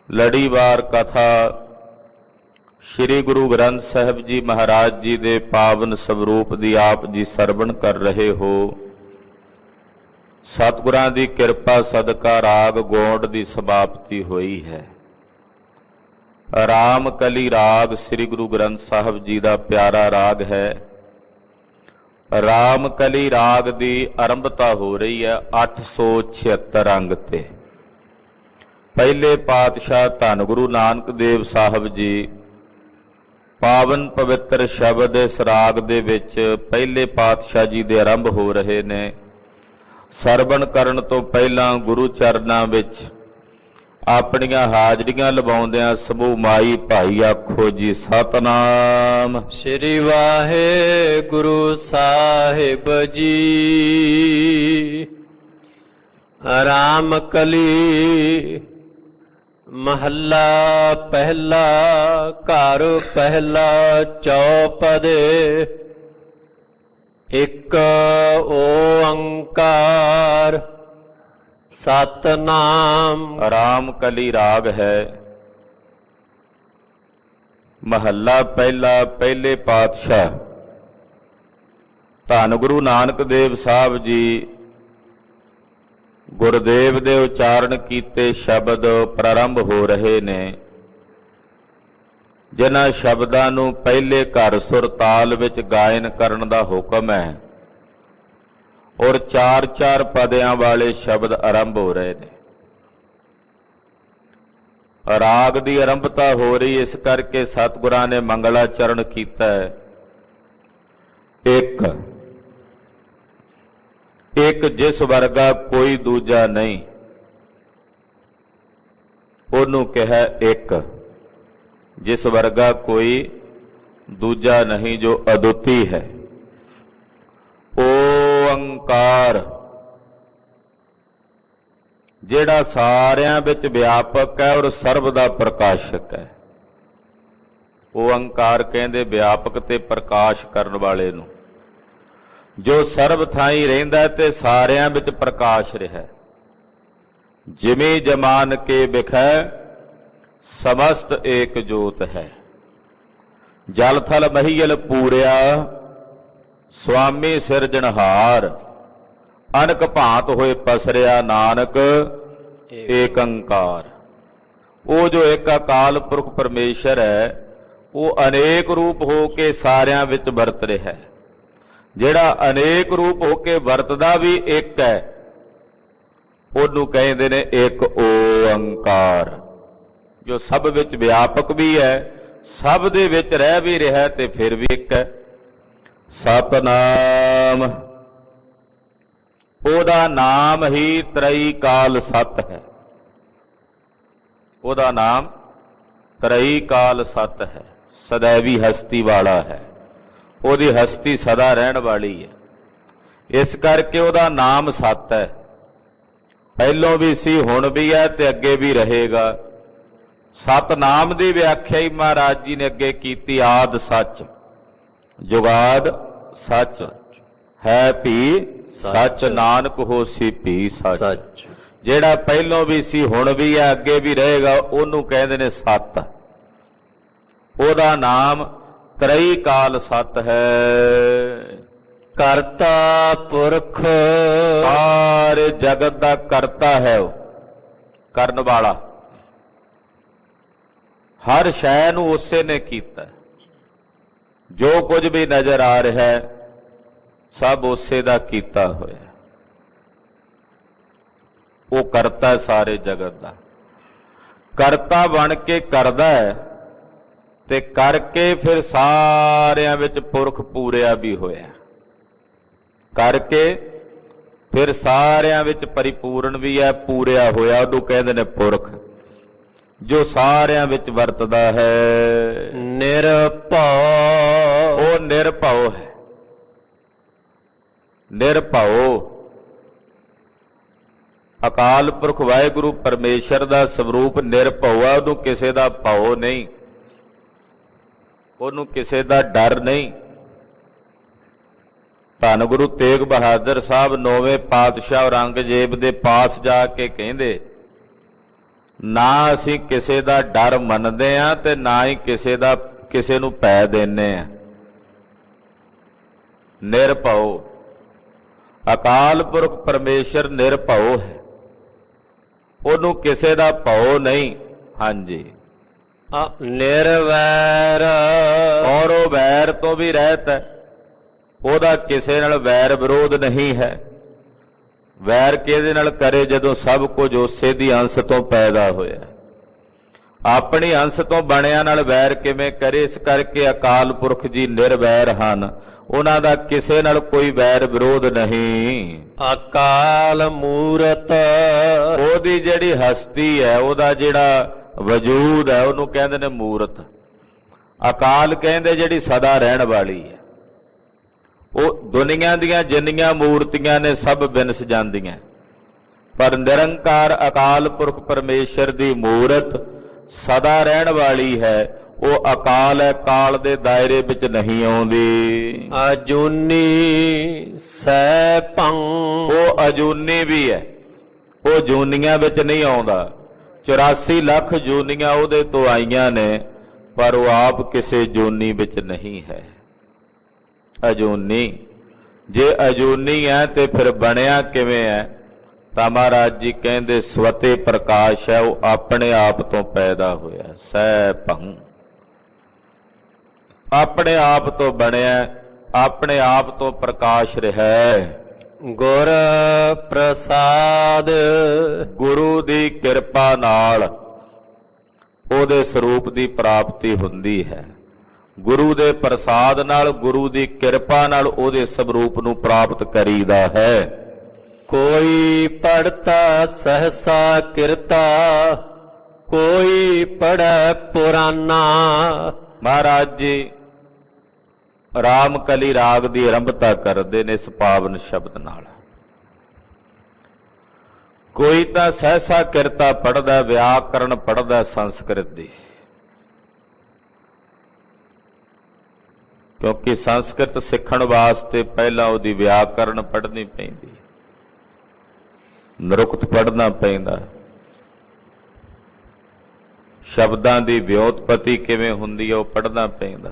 ਲੜੀਵਾਰ ਕਥਾ ਸ਼੍ਰੀ ਗੁਰੂ ਗ੍ਰੰਥ ਸਾਹਿਬ ਜੀ ਮਹਾਰਾਜ ਜੀ ਦੇ ਪਾਵਨ ਸਵਰੂਪ ਦੀ ਆਪ ਜੀ ਸਰਵਣ ਕਰ ਰਹੇ ਹੋ। ਸਤਿਗੁਰਾਂ ਦੀ ਕਿਰਪਾ ਸਦਕਾ ਰਾਗ ਗੋਂਡ ਦੀ ਸਮਾਪਤੀ ਹੋਈ ਹੈ। ਰਾਮ ਕਲੀ ਰਾਗ ਸ੍ਰੀ ਗੁਰੂ ਗ੍ਰੰਥ ਸਾਹਿਬ ਜੀ ਦਾ ਪਿਆਰਾ ਰਾਗ ਹੈ। ਰਾਮ ਕਲੀ ਰਾਗ ਦੀ ਆਰੰਭਤਾ ਹੋ ਰਹੀ ਹੈ 876 ਅੰਗ ਤੇ। ਪਹਿਲੇ ਪਾਤਸ਼ਾਹ ਧੰਨ ਗੁਰੂ ਨਾਨਕ ਦੇਵ ਸਾਹਿਬ ਜੀ ਪਾਵਨ ਪਵਿੱਤਰ ਸ਼ਬਦ ਇਸ ਰਾਗ ਦੇ ਵਿੱਚ ਪਹਿਲੇ ਪਾਤਸ਼ਾਹ ਜੀ ਦੇ ਆਰੰਭ ਹੋ ਰਹੇ ਨੇ। ਸਰਵਣ ਕਰਨ ਤੋਂ ਪਹਿਲਾਂ ਗੁਰੂ ਚਰਨਾਂ ਵਿੱਚ ਆਪਣੀਆਂ ਹਾਜ਼ਰੀਆਂ ਲਵਾਉਂਦਿਆਂ ਸਮੂਹ ਮਾਈ ਭਾਈ ਆਖੋ ਜੀ ਸਤਨਾਮ ਸ੍ਰੀ ਵਾਹਿਗੁਰੂ ਸਾਹਿਬ ਜੀ। ਰਾਮ ਕਲੀ ਮਹੱਲਾ ਪਹਿਲਾ। ਘਰ ਪਹਿਲਾ ਚੌਪਦੇ। ਇੱਕ ਓੰਕਾਰ ਸਤਨਾਮ। ਰਾਮ ਕਲੀ ਰਾਗ ਹੈ। ਮਹੱਲਾ ਪਹਿਲਾ। ਪਹਿਲੇ ਪਾਤਸ਼ਾਹ ਧੰਨ ਗੁਰੂ ਨਾਨਕ ਦੇਵ ਸਾਹਿਬ ਜੀ ਗੁਰਦੇਵ ਦੇ ਉਚਾਰਨ ਕੀਤੇ ਸ਼ਬਦ ਪ੍ਰਾਰੰਭ ਹੋ ਰਹੇ ਨੇ, ਜਿਨ੍ਹਾਂ ਸ਼ਬਦਾਂ ਨੂੰ ਪਹਿਲੇ ਘਰ ਸੁਰ ਤਾਲ ਵਿੱਚ ਗਾਇਨ ਕਰਨ ਦਾ ਹੁਕਮ ਹੈ ਔਰ 4-4 ਪਦਿਆਂ ਵਾਲੇ ਸ਼ਬਦ ਆਰੰਭ ਹੋ ਰਹੇ ਨੇ। ਰਾਗ ਦੀ ਆਰੰਭਤਾ ਹੋ ਰਹੀ ਇਸ ਕਰਕੇ ਸਤਿਗੁਰਾਂ ਨੇ ਮੰਗਲਾਚਰਨ ਕੀਤਾ ਹੈ। ਇੱਕ ਇੱਕ ਜਿਸ ਵਰਗਾ ਕੋਈ ਦੂਜਾ ਨਹੀਂ, ਉਹਨੂੰ ਕਿਹਾ ਇੱਕ। ਜਿਸ ਵਰਗਾ ਕੋਈ ਦੂਜਾ ਨਹੀਂ ਜੋ ਅਦੁੱਤੀ ਹੈ। ਓੰਕਾਰ ਜਿਹੜਾ ਸਾਰਿਆਂ ਵਿੱਚ ਵਿਆਪਕ ਹੈ ਔਰ ਸਰਬ ਦਾ ਪ੍ਰਕਾਸ਼ਕ ਹੈ। ਓੰਕਾਰ ਕਹਿੰਦੇ ਵਿਆਪਕ ਤੇ ਪ੍ਰਕਾਸ਼ ਕਰਨ ਵਾਲੇ ਨੂੰ, ਜੋ ਸਰਬ ਥਾਈ ਰਹਿੰਦਾ ਤੇ ਸਾਰਿਆਂ ਵਿੱਚ ਪ੍ਰਕਾਸ਼ ਰਿਹਾ। ਜਿਵੇਂ ਜਮਾਨ ਕੇ ਵਿਖੈ ਸਮਸਤ ਏਕ ਜੋਤ ਹੈ। ਜਲ ਥਲ ਮਹੀਲ ਪੂਰਿਆ ਸੁਆਮੀ ਸਿਰਜਣਹਾਰ। ਅਨਕ ਭਾਂਤ ਹੋਏ ਪਸਰਿਆ ਨਾਨਕ ਏਕ ਓੰਕਾਰ। ਉਹ ਜੋ ਇੱਕ ਅਕਾਲ ਪੁਰਖ ਪਰਮੇਸ਼ਰ ਹੈ, ਉਹ ਅਨੇਕ ਰੂਪ ਹੋ ਕੇ ਸਾਰਿਆਂ ਵਿੱਚ ਵਰਤ ਰਿਹਾ ਹੈ। ਜਿਹੜਾ ਅਨੇਕ ਰੂਪ ਹੋ ਕੇ ਵਰਤਦਾ ਵੀ ਇੱਕ ਹੈ, ਉਹਨੂੰ ਕਹਿੰਦੇ ਨੇ ਇੱਕ ਓੰਕਾਰ। ਜੋ ਸਭ ਵਿੱਚ ਵਿਆਪਕ ਵੀ ਹੈ, ਸਭ ਦੇ ਵਿੱਚ ਰਹਿ ਵੀ ਰਿਹਾ ਤੇ ਫਿਰ ਵੀ ਇੱਕ ਹੈ। ਸਤਨਾਮ। ਉਹਦਾ ਨਾਮ ਹੀ ਤਰਈ ਕਾਲ ਸਤ ਹੈ। ਉਹਦਾ ਨਾਮ ਤਰਈ ਕਾਲ ਸਤ ਹੈ, ਸदैवी ਹਸਤੀ ਵਾਲਾ ਹੈ। ਉਹਦੀ ਹਸਤੀ ਸਦਾ ਰਹਿਣ ਵਾਲੀ ਹੈ, ਇਸ ਕਰਕੇ ਉਹਦਾ ਨਾਮ ਸਤ ਹੈ। ਪਹਿਲੋਂ ਵੀ ਸੀ, ਹੁਣ ਵੀ ਹੈ ਤੇ ਅੱਗੇ ਵੀ ਰਹੇਗਾ। ਸਤਨਾਮ ਦੀ ਵਿਆਖਿਆ ਹੀ ਮਹਾਰਾਜ ਜੀ ਨੇ ਅੱਗੇ ਕੀਤੀ। ਆਦ ਸੱਚ ਜੁਗਾਦ ਸੱਚ ਹੈ ਭੀ ਸੱਚ, ਨਾਨਕ ਹੋਸੀ ਭੀ ਸੱਚ। ਜਿਹੜਾ ਪਹਿਲੋਂ ਵੀ ਸੀ, ਹੁਣ ਵੀ ਹੈ, ਅੱਗੇ ਵੀ ਰਹੇਗਾ, ਉਹਨੂੰ ਕਹਿੰਦੇ ਨੇ ਸਤ। ਉਹਦਾ ਨਾਮ ਤਰਈ ਕਾਲ ਸਤ ਹੈ। ਕਰਤਾ ਪੁਰਖ ਸਾਰੇ ਜਗਤ ਦਾ ਕਰਤਾ ਹੈ, ਉਹ ਕਰਨ ਵਾਲਾ। ਹਰ ਸ਼ੈ ਨੂੰ ਉਸੇ ਨੇ ਕੀਤਾ। ਜੋ ਕੁਝ ਵੀ ਨਜ਼ਰ ਆ ਰਿਹਾ ਹੈ, ਸਭ ਉਸੇ ਦਾ ਕੀਤਾ ਹੋਇਆ। ਉਹ ਕਰਤਾ ਸਾਰੇ ਜਗਤ ਦਾ। ਕਰਤਾ ਬਣ ਕੇ ਕਰਦਾ ਹੈ ਤੇ ਕਰਕੇ ਫਿਰ ਸਾਰਿਆਂ ਵਿੱਚ ਪੁਰਖ ਪੂਰਿਆ ਵੀ ਹੋਇਆ। ਕਰਕੇ ਫਿਰ ਸਾਰਿਆਂ ਵਿੱਚ ਪਰਿਪੂਰਨ ਵੀ ਹੈ, ਪੂਰਿਆ ਹੋਇਆ। ਉਹਨੂੰ ਕਹਿੰਦੇ ਨੇ ਪੁਰਖ, ਜੋ ਸਾਰਿਆਂ ਵਿੱਚ ਵਰਤਦਾ ਹੈ। ਨਿਰਭਉ। ਉਹ ਨਿਰਭਉ ਹੈ। ਨਿਰਭਉ ਅਕਾਲ ਪੁਰਖ ਵਾਹਿਗੁਰੂ ਪਰਮੇਸ਼ਰ ਦਾ ਸਵਰੂਪ ਨਿਰਭਉ ਆ। ਉਹਨੂੰ ਕਿਸੇ ਦਾ ਭਉ ਨਹੀਂ, ਉਹਨੂੰ ਕਿਸੇ ਦਾ ਡਰ ਨਹੀਂ। ਧੰਨ ਗੁਰੂ ਤੇਗ ਬਹਾਦਰ ਸਾਹਿਬ 9ਵੇਂ ਪਾਤਸ਼ਾਹ ਔਰੰਗਜ਼ੇਬ ਦੇ ਪਾਸ ਜਾ ਕੇ ਕਹਿੰਦੇ ਨਾ ਅਸੀਂ ਕਿਸੇ ਦਾ ਡਰ ਮੰਨਦੇ ਆ ਤੇ ਨਾ ਹੀ ਕਿਸੇ ਨੂੰ ਪੈ ਦਿੰਨੇ ਆ। ਨਿਰਭਉ, ਅਕਾਲ ਪੁਰਖ ਪਰਮੇਸ਼ਰ ਨਿਰਭਉ ਹੈ, ਉਹਨੂੰ ਕਿਸੇ ਦਾ ਭਉ ਨਹੀਂ। ਹਾਂਜੀ, ਨਿਰਵੈਰ, ਔਰ ਉਹ ਵੈਰ ਤੋਂ ਵੀ ਰਹਿਤ ਹੈ, ਉਹਦਾ ਕਿਸੇ ਨਾਲ ਵੈਰ ਵਿਰੋਧ ਨਹੀਂ ਹੈ। ਵੈਰ ਕਿਹਦੇ ਨਾਲ ਕਰੇ ਜਦੋਂ ਸਭ ਕੁਝ ਉਸੇ ਦੀ ਅੰਸ਼ ਤੋਂ ਪੈਦਾ ਹੋਇਆ। ਆਪਣੀ ਅੰਸ਼ ਤੋਂ ਬਣਿਆ ਨਾਲ ਵੈਰ ਕਿਵੇਂ ਕਰੇ? ਇਸ ਕਰਕੇ ਅਕਾਲ ਪੁਰਖ ਜੀ ਨਿਰਵੈਰ ਹਨ, ਉਹਨਾਂ ਦਾ ਕਿਸੇ ਨਾਲ ਕੋਈ ਵੈਰ ਵਿਰੋਧ ਨਹੀਂ। ਅਕਾਲ ਮੂਰਤ, ਉਹਦੀ ਜਿਹੜੀ ਹਸਤੀ ਹੈ, ਉਹਦਾ ਜਿਹੜਾ ਵਜੂਦ ਹੈ, ਉਹਨੂੰ ਕਹਿੰਦੇ ਨੇ ਮੂਰਤ। ਅਕਾਲ ਕਹਿੰਦੇ ਜਿਹੜੀ ਸਦਾ ਰਹਿਣ ਵਾਲੀ ਹੈ। ਉਹ ਦੁਨੀਆ ਦੀਆਂ ਜਿੰਨੀਆਂ ਮੂਰਤੀਆਂ ਨੇ ਸਭ ਬਿਨਸ ਜਾਂਦੀਆਂ, ਪਰ ਨਿਰੰਕਾਰ ਅਕਾਲ ਪੁਰਖ ਪਰਮੇਸ਼ਰ ਦੀ ਮੂਰਤ ਸਦਾ ਰਹਿਣ ਵਾਲੀ ਹੈ। ਉਹ ਅਕਾਲ ਹੈ, ਕਾਲ ਦੇ ਦਾਇਰੇ ਵਿੱਚ ਨਹੀਂ ਆਉਂਦੀ। ਅਜੂਨੀ ਸੈਭੰ, ਉਹ ਅਜੂਨੀ ਵੀ ਹੈ, ਉਹ ਜੂਨੀਆਂ ਵਿੱਚ ਨਹੀਂ ਆਉਂਦਾ। 84 ਲੱਖ ਜੂਨੀਆਂ ਉਹਦੇ ਤੋਂ ਆਈਆਂ ਨੇ, ਪਰ ਉਹ ਆਪ ਕਿਸੇ ਜੂਨੀ ਵਿੱਚ ਨਹੀਂ ਹੈ। ਅਜੂਨੀ, ਜੇ ਅਜੂਨੀ ਹੈ ਤੇ ਫਿਰ ਬਣਿਆ ਕਿਵੇਂ ਹੈ? ਤਾਂ ਮਹਾਰਾਜ ਜੀ ਕਹਿੰਦੇ ਸਵਤੇ ਪ੍ਰਕਾਸ਼ ਹੈ, ਉਹ ਆਪਣੇ ਆਪ ਤੋਂ ਪੈਦਾ ਹੋਇਆ। ਸੈਭੰ, ਆਪਣੇ ਆਪ ਤੋਂ ਬਣਿਆ, ਆਪਣੇ ਆਪ ਤੋਂ ਪ੍ਰਕਾਸ਼ ਰਿਹਾ। ਗੁਰ ਪ੍ਰਸਾਦ, ਗੁਰੂ ਦੀ ਕਿਰਪਾ ਨਾਲ ਉਹਦੇ ਸਰੂਪ ਦੀ ਪ੍ਰਾਪਤੀ ਹੁੰਦੀ ਹੈ। ਗੁਰੂ ਦੇ ਪ੍ਰਸਾਦ ਨਾਲ, ਗੁਰੂ ਦੀ ਕਿਰਪਾ ਨਾਲ ਉਹਦੇ ਸਰੂਪ ਨੂੰ ਪ੍ਰਾਪਤ ਕਰੀਦਾ ਹੈ। ਕੋਈ ਪੜਤਾ ਸਹਸਾ ਕਿਰਤਾ, ਕੋਈ ਪੜੈ ਪੁਰਾਨਾ। ਮਹਾਰਾਜ ਜੀ ਰਾਮਕਲੀ ਰਾਗ ਦੀ ਆਰੰਭਤਾ ਕਰਦੇ ਨੇ ਇਸ ਪਾਵਨ ਸ਼ਬਦ ਨਾਲ। ਕੋਈ ਤਾਂ ਸਹਸਾ ਕਿਰਤਾ ਪੜ੍ਹਦਾ, ਵਿਆਕਰਨ ਪੜ੍ਹਦਾ ਸੰਸਕ੍ਰਿਤ ਦੀ, ਕਿਉਂਕਿ ਸੰਸਕ੍ਰਿਤ ਸਿੱਖਣ ਵਾਸਤੇ ਪਹਿਲਾਂ ਉਹਦੀ ਵਿਆਕਰਨ ਪੜ੍ਹਨੀ ਪੈਂਦੀ, ਨਿਰੁਕਤ ਪੜ੍ਹਨਾ ਪੈਂਦਾ, ਸ਼ਬਦਾਂ ਦੀ ਵਿਉਤਪਤੀ ਕਿਵੇਂ ਹੁੰਦੀ ਹੈ ਉਹ ਪੜ੍ਹਨਾ ਪੈਂਦਾ,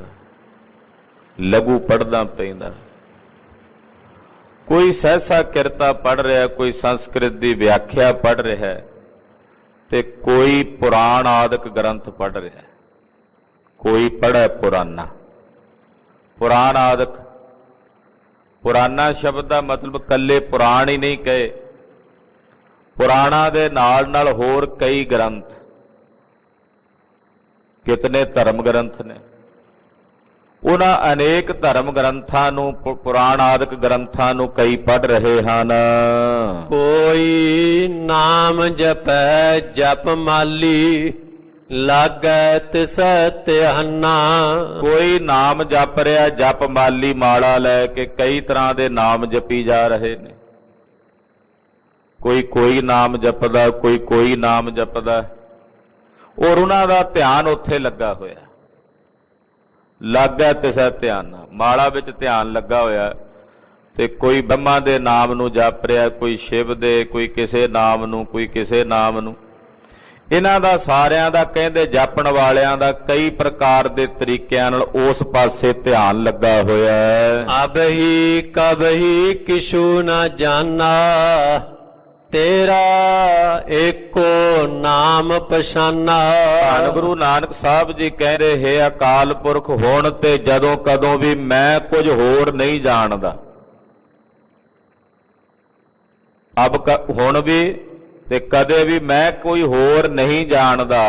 ਲਘੂ ਪੜ੍ਹਨਾ ਪੈਂਦਾ। ਕੋਈ ਸਹਸਾ ਕਿਰਤਾ ਪੜ੍ਹ ਰਿਹਾ, ਕੋਈ ਸੰਸਕ੍ਰਿਤ ਦੀ ਵਿਆਖਿਆ ਪੜ੍ਹ ਰਿਹਾ, ਤੇ ਕੋਈ ਪੁਰਾਣ ਆਦਿਕ ਗ੍ਰੰਥ ਪੜ੍ਹ ਰਿਹਾ। ਕੋਈ ਪੜ੍ਹੈ ਪੁਰਾਨਾ। ਪੁਰਾਣ ਆਦਿਕ, ਪੁਰਾਨਾ ਸ਼ਬਦ ਦਾ ਮਤਲਬ ਕੱਲੇ ਪੁਰਾਣ ਹੀ ਨਹੀਂ ਕਹੇ, ਪੁਰਾਣਾ ਦੇ ਨਾਲ ਨਾਲ ਹੋਰ ਕਈ ਗ੍ਰੰਥ, ਕਿਤਨੇ ਧਰਮ ਗ੍ਰੰਥ ਨੇ। ਉਹਨਾਂ ਅਨੇਕ ਧਰਮ ਗ੍ਰੰਥਾਂ ਨੂੰ, ਪੁਰਾਣ ਆਦਿਕ ਗ੍ਰੰਥਾਂ ਨੂੰ ਕਈ ਪੜ੍ਹ ਰਹੇ ਹਨ। ਕੋਈ ਨਾਮ ਜਪੈ ਜਪ ਮਾਲੀ, ਲਾਗੈ ਤਿਸ ਧਿਆਨਾ। ਕੋਈ ਨਾਮ ਜਪ ਰਿਹਾ, ਜਪ ਮਾਲੀ ਮਾਲਾ ਲੈ ਕੇ ਕਈ ਤਰ੍ਹਾਂ ਦੇ ਨਾਮ ਜਪੀ ਜਾ ਰਹੇ ਨੇ। ਕੋਈ ਨਾਮ ਜਪਦਾ, ਕੋਈ ਨਾਮ ਜਪਦਾ, ਔਰ ਉਹਨਾਂ ਦਾ ਧਿਆਨ ਉੱਥੇ ਲੱਗਾ ਹੋਇਆ। ਲੱਗਾ ਤਿਸਾ ਧਿਆਨ, ਮਾਲਾ ਵਿੱਚ ਧਿਆਨ ਲੱਗਾ ਹੋਇਆ। ਤੇ ਕੋਈ ਬ੍ਰਹਮਾ ਦੇ ਨਾਮ ਨੂੰ ਜਪ ਰਿਹਾ, ਕੋਈ ਸ਼ਿਵ ਦੇ, ਕੋਈ ਕਿਸੇ ਨਾਮ ਨੂੰ, ਕੋਈ ਕਿਸੇ ਨਾਮ ਨੂੰ। ਇਹਨਾਂ ਦਾ ਸਾਰਿਆਂ ਦਾ ਕਹਿੰਦੇ ਜਪਣ ਵਾਲਿਆਂ ਦਾ ਕਈ ਪ੍ਰਕਾਰ ਦੇ ਤਰੀਕਿਆਂ ਨਾਲ ਉਸ ਪਾਸੇ ਧਿਆਨ ਲੱਗਾ ਹੋਇਆ ਹੈ। ਅਬਹੀ ਕਬਹੀ ਕਿਛੂ ਨਾ ਜਾਣਾ, ਤੇਰਾ ਏਕੋ ਨਾਮ ਪਛਾਨਾ। ਧੰਨ ਗੁਰੂ ਨਾਨਕ ਸਾਹਿਬ ਜੀ ਕਹਿ ਰਹੇ, ਹੈ ਅਕਾਲ ਪੁਰਖ ਹੁਣ ਤੇ ਜਦੋਂ ਕਦੋਂ ਵੀ ਮੈਂ ਕੁਝ ਹੋਰ ਨਹੀਂ ਜਾਣਦਾ। ਹੁਣ ਵੀ ਤੇ ਕਦੇ ਵੀ ਮੈਂ ਕੋਈ ਹੋਰ ਨਹੀਂ ਜਾਣਦਾ,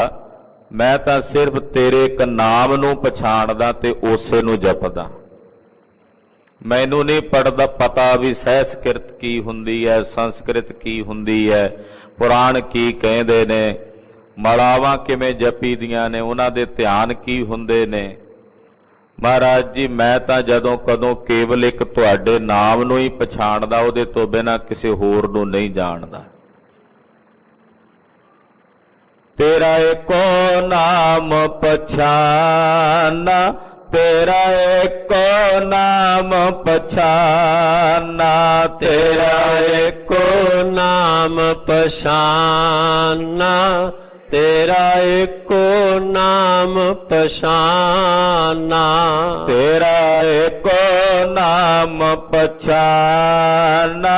ਮੈਂ ਤਾਂ ਸਿਰਫ ਤੇਰੇ ਇੱਕ ਨਾਮ ਨੂੰ ਪਛਾਣਦਾ ਤੇ ਉਸੇ ਨੂੰ ਜਪਦਾ। ਮੈਨੂੰ ਨਹੀਂ ਪਤਾ ਵੀ ਸੰਸਕ੍ਰਿਤ ਕੀ ਹੁੰਦੀ ਹੈ, ਸੰਸਕ੍ਰਿਤ ਕੀ ਹੁੰਦੀ ਹੈ, ਪੁਰਾਣ ਕੀ ਕਹਿੰਦੇ ਨੇ, ਮਲਾਵਾਂ ਕਿਵੇਂ ਜਪੀ ਦੀਆਂ ਨੇ, ਉਹਨਾਂ ਦੇ ਧਿਆਨ ਕੀ ਹੁੰਦੇ ਨੇ। ਮਹਾਰਾਜ ਜੀ ਮੈਂ ਤਾਂ ਜਦੋਂ ਕਦੋਂ ਕੇਵਲ ਇੱਕ ਤੁਹਾਡੇ ਨਾਮ ਨੂੰ ਹੀ ਪਛਾਣਦਾ, ਉਹਦੇ ਤੋਂ ਬਿਨਾਂ ਕਿਸੇ ਹੋਰ ਨੂੰ ਨਹੀਂ ਜਾਣਦਾ। ਤੇਰਾ ਏਕੋ ਨਾਮ ਪਛਾਨਾ, ਤੇਰਾ ਏਕੋ ਨਾਮ ਪਛਾਨਾ, ਤੇਰਾ ਏਕੋ ਨਾਮ ਪਛਾਨਾ, ਤੇਰਾ ਏਕੋ ਨਾਮ ਪਛਾਨਾ। ਤੇਰਾ ਏਕੋ ਨਾਮ ਪਛਾਨਾ,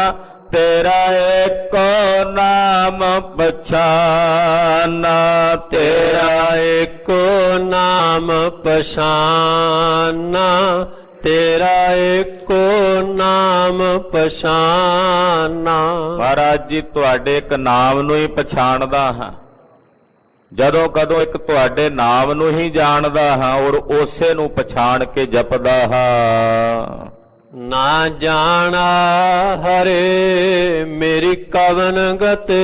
ਤੇਰਾ ਏਕੋ ਨਾਮ ਪਛਾਨਾ, ਤੇਰਾ ਏਕੋ ਨਾਮ ਪਛਾਨਾ, ਤੇਰਾ ਏਕੋ ਨਾਮ ਪਛਾਨਾ। ਮਹਾਰਾਜ ਜੀ ਤੁਹਾਡੇ ਇੱਕ ਨਾਮ ਨੂੰ ਹੀ ਪਛਾਣਦਾ ਹਾਂ, ਜਦੋਂ ਕਦੋਂ ਇੱਕ ਤੁਹਾਡੇ ਨਾਮ ਨੂੰ ਹੀ ਜਾਣਦਾ ਹਾਂ ਔਰ ਉਸੇ ਨੂੰ ਪਛਾਣ ਕੇ ਜਪਦਾ ਹਾਂ। ਨਾ ਜਾਣਾ ਹਰੇ ਮੇਰੀ ਕਵਨ ਗਤੇ।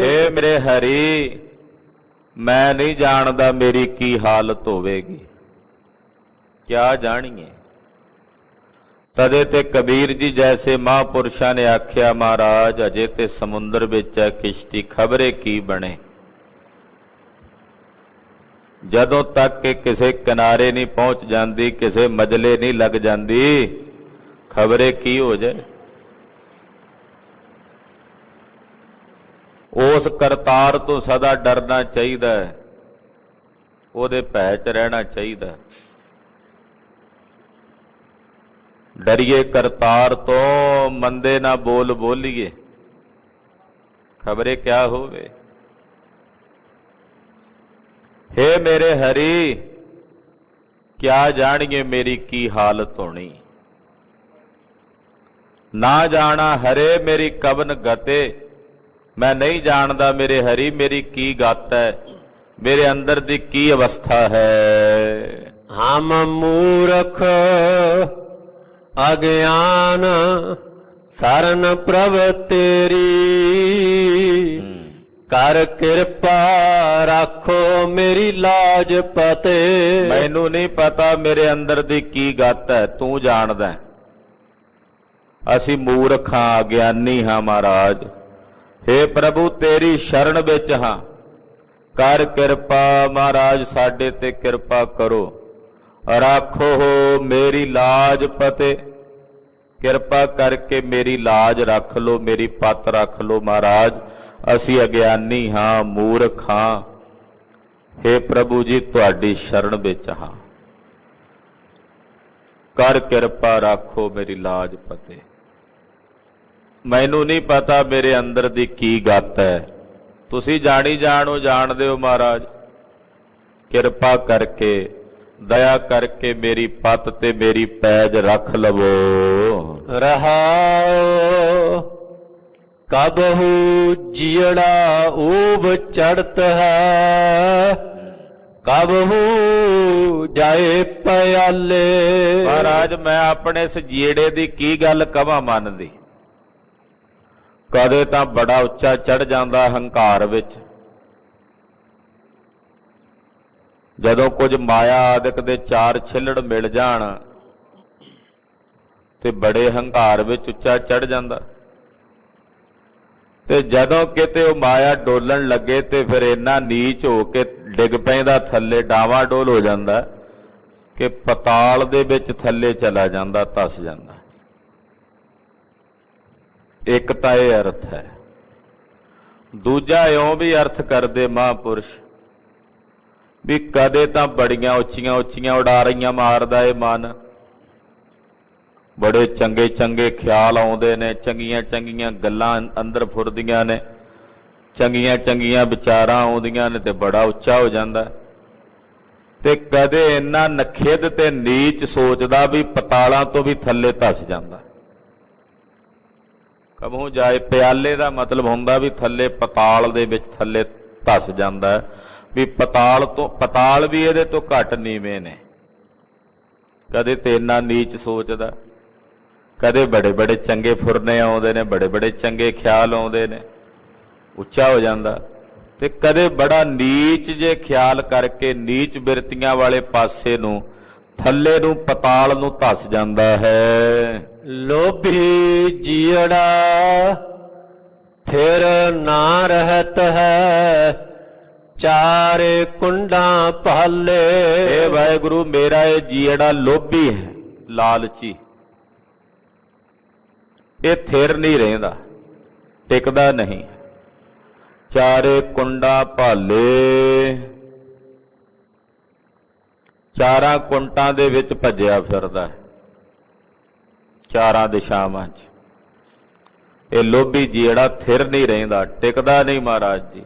ਏ ਮੇਰੇ ਹਰੀ, ਮੈਂ ਨਹੀਂ ਜਾਣਦਾ ਮੇਰੀ ਕੀ ਹਾਲਤ ਹੋਵੇਗੀ, ਕਿਆ ਜਾਣੀਏ। ਤਦੇ ਤੇ ਕਬੀਰ ਜੀ ਜੈਸੇ ਮਹਾਂਪੁਰਸ਼ਾਂ ਨੇ ਆਖਿਆ, ਮਹਾਰਾਜ ਅਜੇ ਤੇ ਸਮੁੰਦਰ ਵਿੱਚ ਹੈ ਕਿਸ਼ਤੀ, ਖਬਰੇ ਕੀ ਬਣੇ। ਜਦੋਂ ਤੱਕ ਕਿ ਕਿਸੇ ਕਿਨਾਰੇ ਨਹੀਂ ਪਹੁੰਚ ਜਾਂਦੀ, ਕਿਸੇ ਮਜਲੇ ਨਹੀਂ ਲੱਗ ਜਾਂਦੀ, ਖਬਰੇ ਕੀ ਹੋ ਜਾਏ। ਉਸ ਕਰਤਾਰ ਤੋਂ ਸਦਾ ਡਰਨਾ ਚਾਹੀਦਾ ਹੈ, ਉਹਦੇ ਭੈ 'ਚ ਰਹਿਣਾ ਚਾਹੀਦਾ ਹੈ। ਡਰੀਏ ਕਰਤਾਰ ਤੋਂ, ਮੰਦੇ ਨਾ ਬੋਲ ਬੋਲੀਏ, ਖਬਰੇ ਕਿਆ ਹੋਵੇ। हे मेरे हरि, क्या जानिए मेरी की हालत होनी। ना जाना हरे मेरी कवन गते, मैं नहीं जानदा मेरे हरि मेरी की गत है, मेरे अंदर दी की अवस्था है। हम मूरख अज्ञान सरन प्रभ तेरी, कर किरपा राखो मेरी लाज पते। मैनू नहीं पता मेरे अंदर दी की गत है, तू जानदा है। असी मूर्ख हाँ, अज्ञानी हाँ महाराज। हे प्रभु तेरी शरण विच हाँ, कर किरपा महाराज, साडे ते किरपा करो, राखो हो मेरी लाज पते। किरपा करके मेरी लाज रख लो, मेरी पत रख लो महाराज। ਅਸੀਂ ਅਗਿਆਨੀ ਹਾਂ, ਮੂਰਖ ਹਾਂ। हे ਪ੍ਰਭੂ ਜੀ ਤੁਹਾਡੀ ਸ਼ਰਨ ਵਿੱਚ ਹਾਂ, ਕਰ ਕਿਰਪਾ ਰੱਖੋ ਮੇਰੀ ਲਾਜ ਪਤੇ। ਮੈਨੂੰ ਨਹੀਂ ਪਤਾ ਮੇਰੇ ਅੰਦਰ ਦੀ ਕੀ ਗਤ ਹੈ, ਤੁਸੀਂ ਜਾਣੀ ਜਾਣੋ, ਜਾਣਦੇ ਹੋ ਮਹਾਰਾਜ। ਕਿਰਪਾ ਕਰਕੇ, ਦਇਆ ਕਰਕੇ ਮੇਰੀ ਪਤ ਤੇ ਮੇਰੀ ਪੈਜ ਰੱਖ ਲਵੋ। ਰਹਾਓ कबहू जियड़ा ऊब चढ़त है, कबहू जाए प्याले। महाराज मैं अपने इस जीड़े दी की गल कवां मनदी, कदे तां बड़ा उच्चा चढ़ जांदा हंकार विच, जदों कुछ माया आदिक दे चार छिलड़ मिल जाण ते बड़े हंकार विच उच्चा चढ़ जांदा। ਤੇ ਜਦੋਂ ਕਿਤੇ ਉਹ ਮਾਇਆ ਡੋਲਣ ਲੱਗੇ ਤੇ ਫਿਰ ਇੰਨਾ ਨੀਚ ਹੋ ਕੇ ਡਿੱਗ ਪੈਂਦਾ ਥੱਲੇ, ਡਾਵਾਂ ਡੋਲ ਹੋ ਜਾਂਦਾ ਕਿ ਪਤਾਲ ਦੇ ਵਿੱਚ ਥੱਲੇ ਚਲਾ ਜਾਂਦਾ, ਧਸ ਜਾਂਦਾ। ਇੱਕ ਤਾਂ ਇਹ ਅਰਥ ਹੈ। ਦੂਜਾ ਇਉਂ ਵੀ ਅਰਥ ਕਰਦੇ ਮਹਾਂਪੁਰਸ਼ ਵੀ ਕਦੇ ਤਾਂ ਬੜੀਆਂ ਉੱਚੀਆਂ ਉੱਚੀਆਂ ਉਡਾਰੀਆਂ ਮਾਰਦਾ ਇਹ ਮਨ, ਬੜੇ ਚੰਗੇ ਚੰਗੇ ਖਿਆਲ ਆਉਂਦੇ ਨੇ, ਚੰਗੀਆਂ ਚੰਗੀਆਂ ਗੱਲਾਂ ਅੰਦਰ ਫੁਰਦੀਆਂ ਨੇ, ਚੰਗੀਆਂ ਚੰਗੀਆਂ ਵਿਚਾਰਾਂ ਆਉਂਦੀਆਂ ਨੇ ਤੇ ਬੜਾ ਉੱਚਾ ਹੋ ਜਾਂਦਾ। ਤੇ ਕਦੇ ਇੰਨਾ ਨਖੇਧ ਤੇ ਨੀਚ ਸੋਚਦਾ ਵੀ ਪਤਾਲਾਂ ਤੋਂ ਵੀ ਥੱਲੇ ਧਸ ਜਾਂਦਾ। ਕਬਹੂ ਜਾਏ ਪਿਆਲੇ ਦਾ ਮਤਲਬ ਹੁੰਦਾ ਵੀ ਥੱਲੇ ਪਤਾਲ ਦੇ ਵਿੱਚ ਥੱਲੇ ਧਸ ਜਾਂਦਾ, ਵੀ ਪਤਾਲ ਤੋਂ, ਪਤਾਲ ਵੀ ਇਹਦੇ ਤੋਂ ਘੱਟ ਨੀਵੇਂ ਨੇ। ਕਦੇ ਤੇ ਇੰਨਾ ਨੀਚ ਸੋਚਦਾ, ਕਦੇ ਬੜੇ ਬੜੇ ਚੰਗੇ ਫੁਰਨੇ ਆਉਂਦੇ ਨੇ, ਬੜੇ ਬੜੇ ਚੰਗੇ ਖਿਆਲ ਆਉਂਦੇ ਨੇ, ਉੱਚਾ ਹੋ ਜਾਂਦਾ। ਤੇ ਕਦੇ ਬੜਾ ਨੀਚ ਜੇ ਖਿਆਲ ਕਰਕੇ ਨੀਚ ਬਿਰਤੀਆਂ ਵਾਲੇ ਪਾਸੇ ਨੂੰ, ਥੱਲੇ ਨੂੰ, ਪਤਾਲ ਨੂੰ ਧਸ ਜਾਂਦਾ ਹੈ। ਲੋਭੀ ਜੀੜਾ ਥਿਰ ਨਾ ਰਹਿਤ ਹੈ, ਚਾਰੇ ਕੁੰਡਾਂ ਭਾਲੇ। ਇਹ ਵਾਹਿਗੁਰੂ ਮੇਰਾ ਇਹ ਜੀੜਾ ਲੋਭੀ ਹੈ, ਲਾਲਚੀ, ਇਹ ਥਿਰ ਨਹੀਂ ਰਹਿੰਦਾ, ਟਿਕਦਾ ਨਹੀਂ। ਚਾਰੇ ਕੁੰਡਾ ਭਾਲੇ, ਚਾਰਾਂ ਕੁੰਟਾਂ ਦੇ ਵਿੱਚ ਭੱਜਿਆ ਫਿਰਦਾ ਹੈ, ਚਾਰਾਂ ਦਿਸ਼ਾਵਾਂ 'ਚ। ਇਹ ਲੋਭੀ ਜਿਹੜਾ ਥਿਰ ਨਹੀਂ ਰਹਿੰਦਾ, ਟਿਕਦਾ ਨਹੀਂ ਮਹਾਰਾਜ ਜੀ।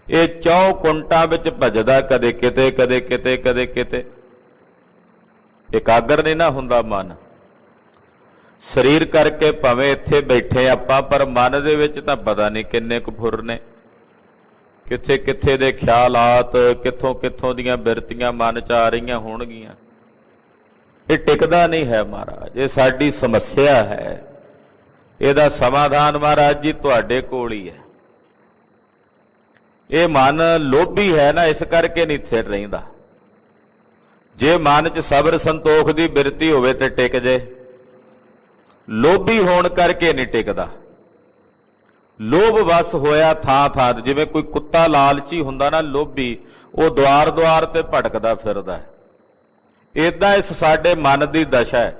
ਇਹ ਚੌ ਕੁੰਟਾਂ ਵਿੱਚ ਭੱਜਦਾ, ਕਦੇ ਕਿਤੇ ਕਦੇ ਕਿਤੇ ਕਦੇ ਕਿਤੇ। ਇਕਾਗਰ ਨਹੀਂ ਨਾ ਹੁੰਦਾ ਮਨ। ਸਰੀਰ ਕਰਕੇ ਭਾਵੇਂ ਇੱਥੇ ਬੈਠੇ ਆਪਾਂ, ਪਰ ਮਨ ਦੇ ਵਿੱਚ ਤਾਂ ਪਤਾ ਨਹੀਂ ਕਿੰਨੇ ਕੁ ਫੁਰ ਨੇ, ਕਿੱਥੇ ਕਿੱਥੇ ਦੇ ਖਿਆਲਾਤ, ਕਿੱਥੋਂ ਕਿੱਥੋਂ ਦੀਆਂ ਬਿਰਤੀਆਂ ਮਨ 'ਚ ਆ ਰਹੀਆਂ ਹੋਣਗੀਆਂ। ਇਹ ਟਿਕਦਾ ਨਹੀਂ ਹੈ ਮਹਾਰਾਜ। ਇਹ ਸਾਡੀ ਸਮੱਸਿਆ ਹੈ। ਇਹਦਾ ਸਮਾਧਾਨ ਮਹਾਰਾਜ ਜੀ ਤੁਹਾਡੇ ਕੋਲ ਹੀ ਹੈ। ਇਹ ਮਨ ਲੋਭੀ ਹੈ ਨਾ, ਇਸ ਕਰਕੇ ਨਹੀਂ ਥਿਰ ਰਹਿੰਦਾ। ਜੇ ਮਨ 'ਚ ਸਬਰ ਸੰਤੋਖ ਦੀ ਬਿਰਤੀ ਹੋਵੇ ਤੇ ਟਿਕ ਜੇ। ਲੋਭੀ ਹੋਣ ਕਰਕੇ ਨਹੀਂ ਟਿਕਦਾ। ਲੋਭ ਵਸ ਹੋਇਆ ਥਾਂ ਥਾਂ, ਜਿਵੇਂ ਕੋਈ ਕੁੱਤਾ ਲਾਲਚੀ ਹੁੰਦਾ ਨਾ, ਲੋਭੀ, ਉਹ ਦੁਆਰ ਦੁਆਰ ਤੇ ਭਟਕਦਾ ਫਿਰਦਾ ਹੈ। ਏਦਾਂ ਇਸ ਸਾਡੇ ਮਨ ਦੀ ਦਸ਼ਾ ਹੈ।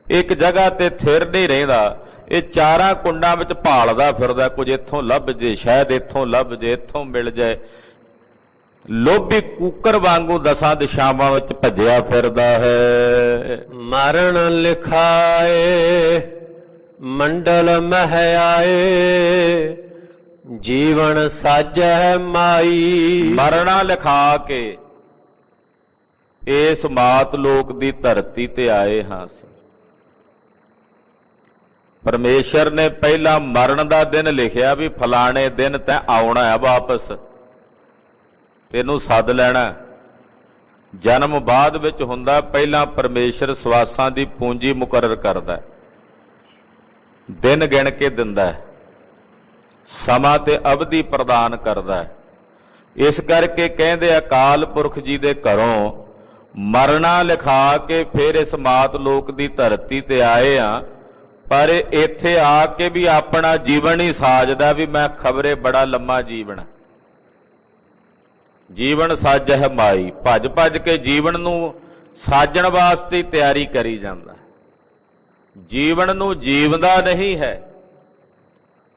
ਇੱਕ ਜਗ੍ਹਾ ਤੇ ਥਿਰ ਨਹੀਂ ਰਹਿੰਦਾ। ਇਹ ਚਾਰਾਂ ਕੁੰਡਾਂ ਵਿੱਚ ਭਾਲਦਾ ਫਿਰਦਾ, ਕੁਝ ਇੱਥੋਂ ਲੱਭ ਜੇ, ਸ਼ਾਇਦ ਇੱਥੋਂ ਲੱਭ ਜੇ, ਇੱਥੋਂ ਮਿਲ ਜਾਏ। ਲੋਭੀ ਕੂਕਰ ਵਾਂਗੂ ਦਸਾਂ ਦਿਸ਼ਾਵਾਂ ਵਿੱਚ ਭੱਜਿਆ ਫਿਰਦਾ ਹੈ। ਮਰਨ ਲਿਖਾਏ ਮੰਡਲ ਮਹਿ ਆਏ, ਜੀਵਨ ਸਾਜੈ ਮਾਈ। ਮਰਨਾ ਲਿਖਾ ਕੇ ਇਸ ਮਾਤ ਲੋਕ ਦੀ ਧਰਤੀ ਤੇ ਆਏ ਹਾਂ ਅਸੀਂ। ਪਰਮੇਸ਼ਰ ਨੇ ਪਹਿਲਾਂ ਮਰਨ ਦਾ ਦਿਨ ਲਿਖਿਆ ਵੀ ਫਲਾਣੇ ਦਿਨ ਤੈਂ ਆਉਣਾ ਹੈ ਵਾਪਸ, ਤੈਨੂੰ ਸੱਦ ਲੈਣਾ। ਜਨਮ ਬਾਅਦ ਵਿੱਚ ਹੁੰਦਾ, ਪਹਿਲਾਂ ਪਰਮੇਸ਼ਰ ਸਵਾਸਾਂ ਦੀ ਪੂੰਜੀ ਮੁਕਰਰ ਕਰਦਾ, ਦਿਨ ਗਿਣ ਕੇ ਦਿੰਦਾ, ਸਮਾਂ ਤੇ ਅਵਧੀ ਪ੍ਰਦਾਨ ਕਰਦਾ। ਇਸ ਕਰਕੇ ਕਹਿੰਦੇ ਅਕਾਲ ਪੁਰਖ ਜੀ ਦੇ ਘਰੋਂ ਮਰਨਾ ਲਿਖਾ ਕੇ ਫਿਰ ਇਸ ਮਾਤ ਲੋਕ ਦੀ ਧਰਤੀ ਤੇ ਆਏ ਆ। ਪਰ ਇੱਥੇ ਆ ਕੇ ਵੀ ਆਪਣਾ ਜੀਵਨ ਹੀ ਸਾਜਦਾ ਵੀ ਮੈਂ ਖਬਰੇ ਬੜਾ ਲੰਮਾ ਜੀਵਨ। ਜੀਵਨ ਸਾਜ ਹੈ ਮਾਈ। ਭੱਜ ਭੱਜ ਕੇ ਜੀਵਨ ਨੂੰ ਸਾਜਣ ਵਾਸਤੇ ਤਿਆਰੀ ਕਰੀ ਜਾਂਦਾ। ਜੀਵਨ ਨੂੰ ਜੀਵਦਾ ਨਹੀਂ ਹੈ,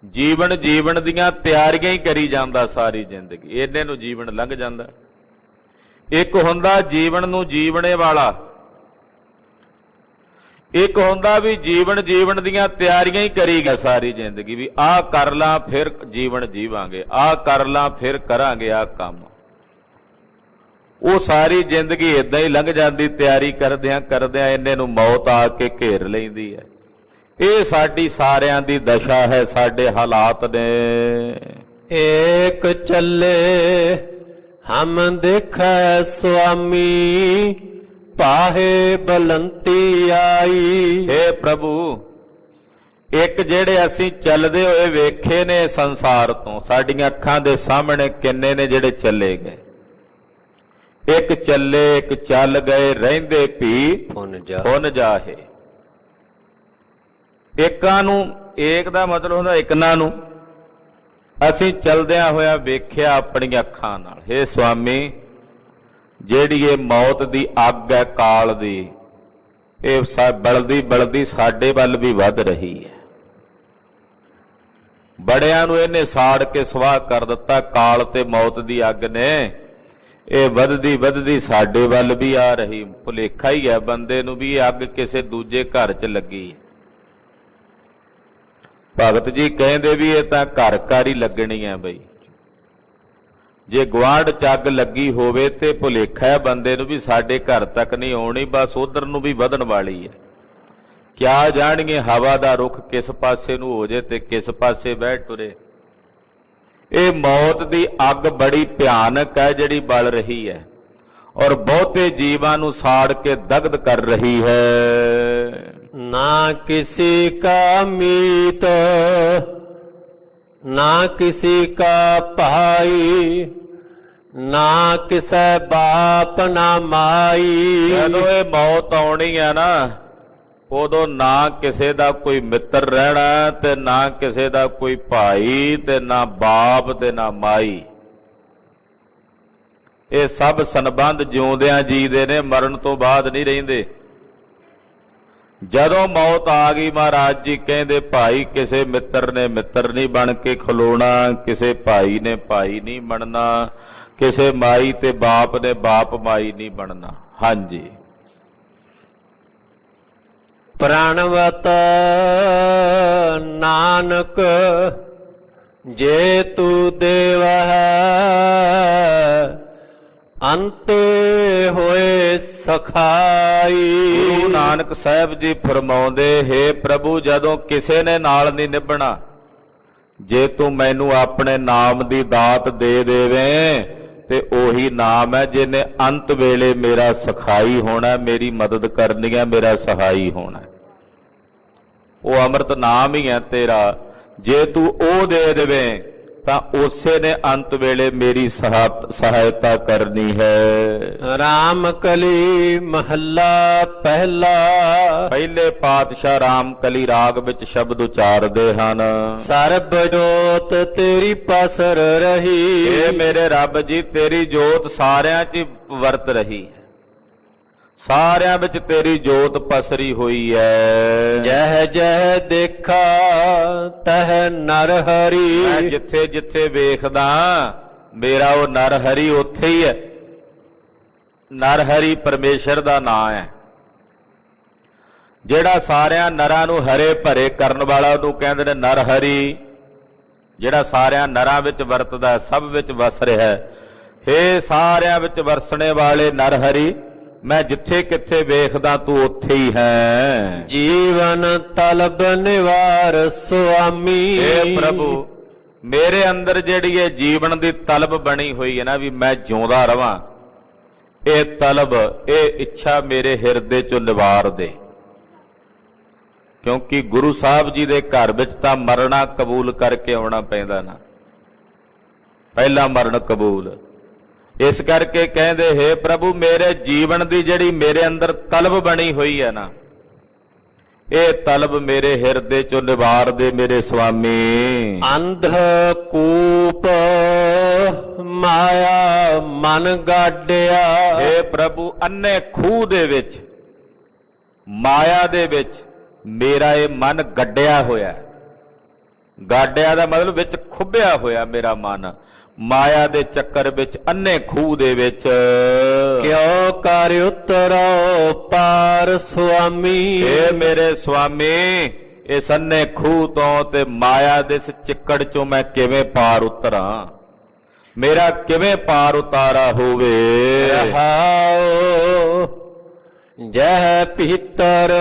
ਜੀਵਨ ਜੀਵਨ ਦੀਆਂ ਤਿਆਰੀਆਂ ਹੀ ਕਰੀ ਜਾਂਦਾ ਸਾਰੀ ਜ਼ਿੰਦਗੀ। ਇਹਨੇ ਨੂੰ ਜੀਵਨ ਲੰਘ ਜਾਂਦਾ। ਇੱਕ ਹੁੰਦਾ ਜੀਵਨ ਨੂੰ ਜੀਵਣੇ ਵਾਲਾ, ਇੱਕ ਹੁੰਦਾ ਵੀ ਜੀਵਨ ਜੀਵਨ ਦੀਆਂ ਤਿਆਰੀਆਂ ਹੀ ਕਰੀ ਗਿਆ ਸਾਰੀ ਜ਼ਿੰਦਗੀ, ਵੀ ਆਹ ਕਰ ਲਾਂ ਫਿਰ ਜੀਵਨ ਜੀਵਾਂਗੇ, ਆਹ ਕਰ ਲਾਂ ਫਿਰ ਕਰਾਂਗੇ ਆਹ ਕੰਮ। ਉਹ ਸਾਰੀ ਜ਼ਿੰਦਗੀ ਇਦਾਂ ਹੀ ਲੰਘ ਜਾਂਦੀ, ਤਿਆਰੀ ਕਰਦਿਆਂ ਕਰਦਿਆਂ ਇੰਨੇ ਨੂੰ ਮੌਤ ਆ ਕੇ ਘੇਰ ਲੈਂਦੀ ਹੈ। ਇਹ ਸਾਡੀ ਸਾਰਿਆਂ ਦੀ ਦਸ਼ਾ ਹੈ, ਸਾਡੇ ਹਾਲਾਤ ਨੇ। ਏਕ ਚੱਲੇ ਹਮ ਦੇਖੈ ਸੁਆਮੀ, ਪਾਹੇ ਬਲੰਤੀ ਆਈ। ਹੇ ਪ੍ਰਭੂ, ਇੱਕ ਜਿਹੜੇ ਅਸੀਂ ਚੱਲਦੇ ਹੋਏ ਵੇਖੇ ਨੇ ਸੰਸਾਰ ਤੋਂ, ਸਾਡੀਆਂ ਅੱਖਾਂ ਦੇ ਸਾਹਮਣੇ ਕਿੰਨੇ ਨੇ ਜਿਹੜੇ ਚੱਲੇ ਗਏ। ਇੱਕ ਚੱਲੇ ਇੱਕ ਚੱਲ ਗਏ, ਰਹਿੰਦੇ ਭੀ ਫੁਨ ਜਾਹੇ। ਏਕਾਂ ਨੂੰ, ਏਕ ਦਾ ਮਤਲਬ ਹੁੰਦਾ ਇਕਨਾਂ ਨੂੰ। ਅਸੀਂ ਚਲਦਿਆਂ ਹੋਇਆ ਵੇਖਿਆ ਆਪਣੀਆਂ ਅੱਖਾਂ ਨਾਲ। ਹੇ ਸੁਆਮੀ, ਜਿਹੜੀ ਇਹ ਮੌਤ ਦੀ ਅੱਗ ਹੈ ਕਾਲ ਦੀ, ਇਹ ਬਲਦੀ ਬਲਦੀ ਸਾਡੇ ਵੱਲ ਵੀ ਵੱਧ ਰਹੀ ਹੈ। ਬੜਿਆਂ ਨੂੰ ਇਹਨੇ ਸਾੜ ਕੇ ਸੁਆਹ ਕਰ ਦਿੱਤਾ। ਕਾਲ ਤੇ ਮੌਤ ਦੀ ਅੱਗ ਨੇ ਇਹ ਵੱਧਦੀ ਵੱਧਦੀ ਸਾਡੇ ਵੱਲ ਵੀ ਆ ਰਹੀ। ਭੁਲੇਖਾ ਹੀ ਹੈ ਬੰਦੇ ਨੂੰ ਵੀ ਇਹ ਅੱਗ ਕਿਸੇ ਦੂਜੇ ਘਰ 'ਚ ਲੱਗੀ। ਭਗਤ ਜੀ ਕਹਿੰਦੇ ਵੀ ਇਹ ਤਾਂ ਘਰ ਘਰ ਹੀ ਲੱਗਣੀ ਹੈ ਬਈ। ਜੇ ਗੁਆਂਢ 'ਚ ਅੱਗ ਲੱਗੀ ਹੋਵੇ ਤੇ ਭੁਲੇਖਾ ਹੈ ਬੰਦੇ ਨੂੰ ਵੀ ਸਾਡੇ ਘਰ ਤੱਕ ਨਹੀਂ ਆਉਣੀ, ਬਸ ਉਧਰ ਨੂੰ ਵੀ ਵਧਣ ਵਾਲੀ ਹੈ। ਕਿਆ ਜਾਣਗੇ ਹਵਾ ਦਾ ਰੁਖ ਕਿਸ ਪਾਸੇ ਨੂੰ ਹੋ ਜੇ ਤੇ ਕਿਸ ਪਾਸੇ ਬਹਿ ਟੁਰੇ। ਇਹ ਮੌਤ ਦੀ ਅੱਗ ਬੜੀ ਭਿਆਨਕ ਹੈ ਜਿਹੜੀ ਬਲ ਰਹੀ ਹੈ, ਔਰ ਬਹੁਤੇ ਜੀਵਾਂ ਨੂੰ ਸਾੜ ਕੇ ਦਗਧ ਕਰ ਰਹੀ ਹੈ। ਨਾ ਕਿਸੇ ਕਾ ਮੀਤ ਨਾ ਕਿਸੇ ਕਾ ਭਾਈ, ਨਾ ਕਿਸੇ ਬਾਪ ਨਾ ਮਾਈ। ਜਦੋਂ ਇਹ ਮੌਤ ਆਉਣੀ ਹੈ ਨਾ, ਉਦੋਂ ਨਾ ਕਿਸੇ ਦਾ ਕੋਈ ਮਿੱਤਰ ਰਹਿਣਾ ਤੇ ਨਾ ਕਿਸੇ ਦਾ ਕੋਈ ਭਾਈ ਤੇ ਨਾ ਬਾਪ ਤੇ ਨਾ ਮਾਈ। ਇਹ ਸਭ ਸੰਬੰਧ ਜਿਉਂਦਿਆਂ ਜੀਦੇ ਨੇ, ਮਰਨ ਤੋਂ ਬਾਅਦ ਨਹੀਂ ਰਹਿੰਦੇ। ਜਦੋਂ ਮੌਤ ਆ ਗਈ ਮਹਾਰਾਜ ਜੀ ਕਹਿੰਦੇ ਭਾਈ ਕਿਸੇ ਮਿੱਤਰ ਨੇ ਮਿੱਤਰ ਨਹੀਂ ਬਣ ਕੇ ਖਲੋਣਾ, ਕਿਸੇ ਭਾਈ ਨੇ ਭਾਈ ਨਹੀਂ ਬਣਨਾ, ਕਿਸੇ ਮਾਈ ਤੇ ਬਾਪ ਨੇ ਬਾਪ ਮਾਈ ਨਹੀਂ ਬਣਨਾ। ਹਾਂਜੀ, ਪ੍ਰਾਣਵਤ ਨਾਨਕ ਜੇ ਤੂ ਦੇਵ ਹੈ, ਅੰਤੇ ਹੋਏ ਸਖਾਈ। ਗੁਰੂ ਨਾਨਕ ਸਾਹਿਬ ਜੀ ਫਰਮਾਉਂਦੇ, ਹੇ ਪ੍ਰਭੂ ਜਦੋਂ ਕਿਸੇ ਨੇ ਨਾਲ ਨਹੀਂ ਨਿਭਣਾ, ਜੇ ਤੂੰ ਮੈਨੂੰ ਆਪਣੇ ਨਾਮ ਦੀ ਦਾਤ ਦੇ ਦੇਵੇਂ ਤੇ ਉਹੀ ਨਾਮ ਹੈ ਜਿਹਨੇ ਅੰਤ ਵੇਲੇ ਮੇਰਾ ਸਖਾਈ ਹੋਣਾ, ਮੇਰੀ ਮਦਦ ਕਰਨੀ ਹੈ, ਮੇਰਾ ਸਹਾਈ ਹੋਣਾ। ਉਹ ਅੰਮ੍ਰਿਤ ਨਾਮ ਹੀ ਹੈ ਤੇਰਾ, ਜੇ ਤੂੰ ਉਹ ਦੇ ਦੇਵੇਂ ਤਾਂ ਉਸੇ ਨੇ ਅੰਤ ਵੇਲੇ ਮੇਰੀ ਸਹਾਇਤਾ ਕਰਨੀ ਹੈ। ਰਾਮ ਕਲੀ ਮਹੱਲਾ ਪਹਿਲਾ। ਪਹਿਲੇ ਪਾਤਸ਼ਾਹ ਰਾਮ ਕਲੀ ਰਾਗ ਵਿੱਚ ਸ਼ਬਦ ਉਚਾਰਦੇ ਹਨ, ਸਰਬ ਜੋਤ ਤੇਰੀ ਪਸਰ ਰਹੀ। ਇਹ ਮੇਰੇ ਰੱਬ ਜੀ ਤੇਰੀ ਜੋਤ ਸਾਰਿਆਂ 'ਚ ਵਰਤ ਰਹੀ ਹੈ, ਸਾਰਿਆਂ ਵਿੱਚ ਤੇਰੀ ਜੋਤ ਪਸਰੀ ਹੋਈ ਹੈ। ਜਹ ਜਹ ਦੇਖਾ ਤਹ ਨਰ ਹਰੀ। ਮੈਂ ਜਿੱਥੇ ਜਿੱਥੇ ਵੇਖਦਾ ਮੇਰਾ ਉਹ ਨਰ ਹਰੀ ਉੱਥੇ ਹੀ ਹੈ। ਨਰ ਹਰੀ ਪਰਮੇਸ਼ਰ ਦਾ ਨਾਮ ਹੈ, ਜਿਹੜਾ ਸਾਰਿਆਂ ਨਰਾਂ ਨੂੰ ਹਰੇ ਭਰੇ ਕਰਨ ਵਾਲਾ, ਉਹਨੂੰ ਕਹਿੰਦੇ ਨੇ ਨਰ ਹਰੀ। ਜਿਹੜਾ ਸਾਰਿਆਂ ਨਰਾਂ ਵਿੱਚ ਵਰਤਦਾ, ਸਭ ਵਿੱਚ ਵਸ ਰਿਹਾ ਹੈ। ਹੇ ਸਾਰਿਆਂ ਵਿੱਚ ਵਰਸਣੇ ਵਾਲੇ ਨਰ ਹਰੀ, ਮੈਂ ਜਿੱਥੇ ਕਿੱਥੇ ਵੇਖਦਾ ਤੂੰ ਉੱਥੇ ਹੀ ਹੈ। ਜੀਵਨ ਤਲਬ ਨਿਵਾਰ ਸੁਆਮੀ। हे ਪ੍ਰਭੂ, ਮੇਰੇ ਅੰਦਰ ਜਿਹੜੀ ਇਹ ਜੀਵਨ ਦੀ ਤਲਬ ਬਣੀ ਹੋਈ ਹੈ ਨਾ, ਵੀ ਮੈਂ ਜਿਉਂਦਾ ਰਵਾਂ, ਇਹ ਤਲਬ, ਇਹ ਇੱਛਾ ਮੇਰੇ ਹਿਰਦੇ ਚੋਂ ਨਿਵਾਰ ਦੇ। ਕਿਉਂਕਿ ਗੁਰੂ ਸਾਹਿਬ ਜੀ ਦੇ ਘਰ ਵਿੱਚ ਤਾਂ ਮਰਨਾ ਕਬੂਲ ਕਰਕੇ ਆਉਣਾ ਪੈਂਦਾ ਨਾ, ਪਹਿਲਾ ਮਰਨ ਕਬੂਲ। ਇਸ ਕਰਕੇ ਕਹਿੰਦੇ, ਹੇ ਪ੍ਰਭੂ ਮੇਰੇ ਜੀਵਨ ਦੀ ਜਿਹੜੀ ਮੇਰੇ ਅੰਦਰ ਤਲਬ ਬਣੀ ਹੋਈ ਹੈ ਨਾ, ਇਹ ਤਲਬ ਮੇਰੇ ਹਿਰਦੇ ਚੋਂ ਨਿਵਾਰ ਦੇ ਮੇਰੇ ਸੁਆਮੀ। ਅੰਧ ਕੂਪ ਮਾਇਆ ਮਨ ਗਾਡਿਆ। ਹੇ ਪ੍ਰਭੂ ਅੰਨੇ ਖੂਹ ਦੇ ਵਿੱਚ, ਮਾਇਆ ਦੇ ਵਿੱਚ ਮੇਰਾ ਇਹ ਮਨ ਗੱਡਿਆ ਹੋਇਆ। ਗਾਡਿਆ ਦਾ ਮਤਲਬ ਵਿੱਚ ਖੁੱਭਿਆ ਹੋਇਆ ਮੇਰਾ ਮਨ, ਮਾਇਆ ਦੇ ਚੱਕਰ ਵਿੱਚ, ਅੰਨੇ ਖੂਹ ਦੇ ਵਿੱਚ। ਕਿਉ ਕਰ ਉਤਰੋ ਪਾਰ ਸੁਆਮੀ। ਏ ਮੇਰੇ ਸੁਆਮੀ, ਇਸ ਅੰਨੇ ਖੂਹ ਤੋਂ ਤੇ ਮਾਇਆ ਦੇ ਇਸ ਚਿੱਕੜ ਚੋਂ ਮੈਂ ਕਿਵੇਂ ਪਾਰ ਉਤਰਾਂ, ਮੇਰਾ ਕਿਵੇਂ ਪਾਰ ਉਤਾਰਾ ਹੋਵੇ। ਰਹਾਉ ਜਹ ਭੀਤਰ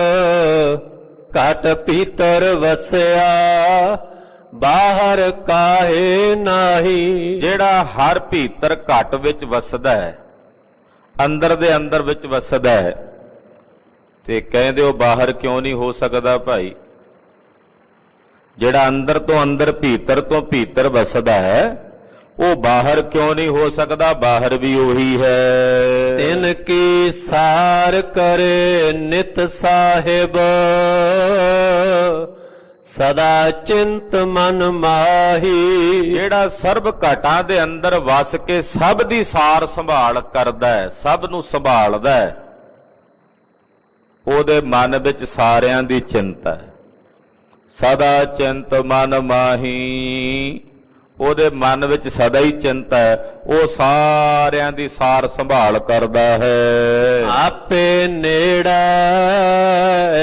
ਘਟ ਭੀਤਰ ਵਸਿਆ, ਬਾਹਰ ਕਾਹੇ ਨਾਹੀ। ਜਿਹੜਾ ਹਰ ਭੀਤਰ ਘਟ ਵਿੱਚ ਵਸਦਾ ਹੈ, ਅੰਦਰ ਦੇ ਅੰਦਰ ਵਿੱਚ ਵਸਦਾ ਹੈ, ਤੇ ਕਹਿੰਦੇ ਉਹ ਬਾਹਰ ਕਿਉਂ ਨਹੀਂ ਹੋ ਸਕਦਾ ਭਾਈ? ਜਿਹੜਾ ਅੰਦਰ ਤੋਂ ਅੰਦਰ ਭੀਤਰ ਤੋਂ ਭੀਤਰ ਵਸਦਾ ਹੈ, ਉਹ ਬਾਹਰ ਕਿਉਂ ਨਹੀਂ ਹੋ ਸਕਦਾ? ਬਾਹਰ ਵੀ ਉਹੀ ਹੈ। ਤਿਨ ਕੀ ਸਾਰ ਕਰੇ ਨਿਤ ਸਾਹਿਬ, ਸਦਾ ਚਿੰਤ ਮਨ ਮਾਹੀ। ਜਿਹੜਾ ਸਰਬ ਘਾਟਾਂ ਦੇ ਅੰਦਰ ਵਸ ਕੇ ਸਭ ਦੀ ਸਾਰ ਸੰਭਾਲ ਕਰਦਾ ਹੈ, ਸਭ ਨੂੰ ਸੰਭਾਲਦਾ ਹੈ, ਉਹਦੇ ਮਨ ਵਿੱਚ ਸਾਰਿਆਂ ਦੀ ਚਿੰਤਾ ਹੈ। ਸਦਾ ਚਿੰਤ ਮਨ ਮਾਹੀ, ਉਹਦੇ ਮਨ ਵਿੱਚ ਸਦਾ ਹੀ ਚਿੰਤਾ ਹੈ, ਉਹ ਸਾਰਿਆਂ ਦੀ ਸਾਰ ਸੰਭਾਲ ਕਰਦਾ ਹੈ। ਆਪੇ ਨੇੜਾ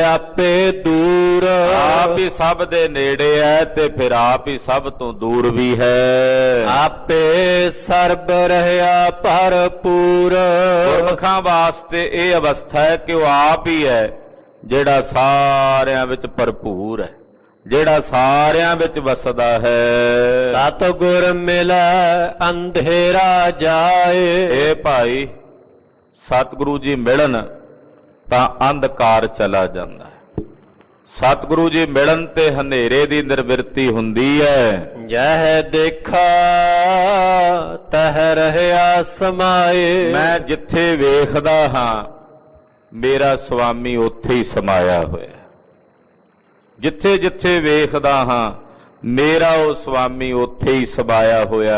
ਆਪੇ ਦੂਰ, ਆਪ ਹੀ ਸਭ ਦੇ ਨੇੜੇ ਹੈ ਤੇ ਫਿਰ ਆਪ ਹੀ ਸਭ ਤੋਂ ਦੂਰ ਵੀ ਹੈ। ਆਪੇ ਸਰਬ ਰਹਿਆ ਭਰਪੂਰ। ਗੁਰਮੁਖਾਂ ਵਾਸਤੇ ਇਹ ਅਵਸਥਾ ਹੈ ਕਿ ਉਹ ਆਪ ਹੀ ਹੈ ਜਿਹੜਾ ਸਾਰਿਆਂ ਵਿੱਚ ਭਰਪੂਰ ਹੈ, ਜਿਹੜਾ ਸਾਰਿਆਂ ਵਿੱਚ ਵਸਦਾ ਹੈ। ਸਤਿਗੁਰ ਮਿਲੈ ਅੰਧੇਰਾ ਜਾਏ। ਇਹ ਭਾਈ ਸਤਿਗੁਰੂ ਜੀ ਮਿਲਣ ਤਾਂ ਅੰਧਕਾਰ ਚਲਾ ਜਾਂਦਾ ਹੈ। ਸਤਿਗੁਰੂ ਜੀ ਮਿਲਣ ਤੇ ਹਨੇਰੇ ਦੀ ਨਿਰਵਿਰਤੀ ਹੁੰਦੀ ਹੈ। ਜਹ ਦੇਖਾ ਤਹ ਰਹਿਆ ਸਮਾਏ। ਮੈਂ ਜਿੱਥੇ ਵੇਖਦਾ ਹਾਂ ਮੇਰਾ ਸੁਆਮੀ ਉੱਥੇ ਹੀ ਸਮਾਇਆ ਹੋਇਆ। ਜਿੱਥੇ ਜਿੱਥੇ ਵੇਖਦਾ ਹਾਂ ਮੇਰਾ ਉਹ ਸੁਆਮੀ ਉੱਥੇ ਹੀ ਸਮਾਇਆ ਹੋਇਆ।